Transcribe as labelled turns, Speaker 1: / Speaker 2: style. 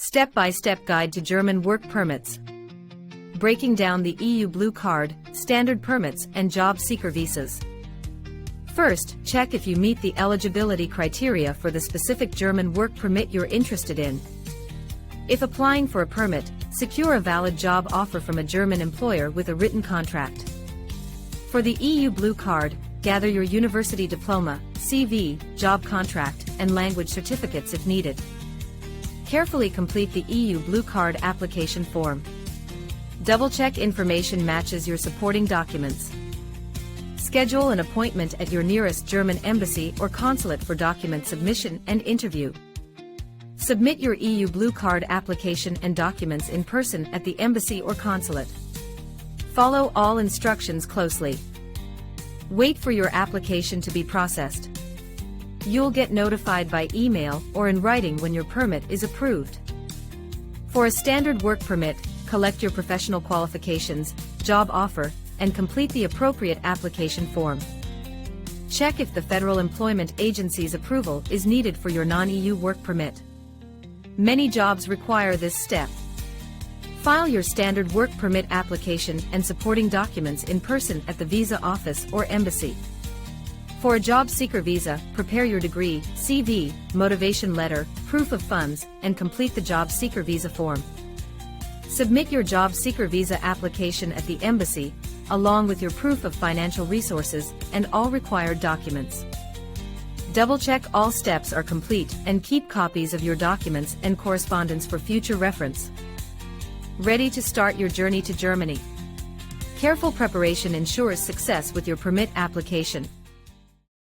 Speaker 1: Step-by-step guide to German work permits. Breaking down the EU Blue Card, standard permits and job seeker visas. First, check if you meet the eligibility criteria for the specific German work permit you're interested in. If applying for a permit, secure a valid job offer from a German employer with a written contract. For the EU Blue Card, gather your university diploma, CV, job contract, and language certificates if needed. Carefully complete the EU Blue Card application form. Double-check information matches your supporting documents. Schedule an appointment at your nearest German embassy or consulate for document submission and interview. Submit your EU Blue Card application and documents in person at the embassy or consulate. Follow all instructions closely. Wait for your application to be processed. You'll get notified by email or in writing when your permit is approved. For a standard work permit, collect your professional qualifications, job offer, and complete the appropriate application form. Check if the Federal Employment Agency's approval is needed for your non-EU work permit. Many jobs require this step. File your standard work permit application and supporting documents in person at the visa office or embassy. For a job seeker visa, prepare your degree, CV, motivation letter, proof of funds, and complete the job seeker visa form. Submit your job seeker visa application at the embassy, along with your proof of financial resources and all required documents. Double-check all steps are complete and keep copies of your documents and correspondence for future reference. Ready to start your journey to Germany? Careful preparation ensures success with your permit application.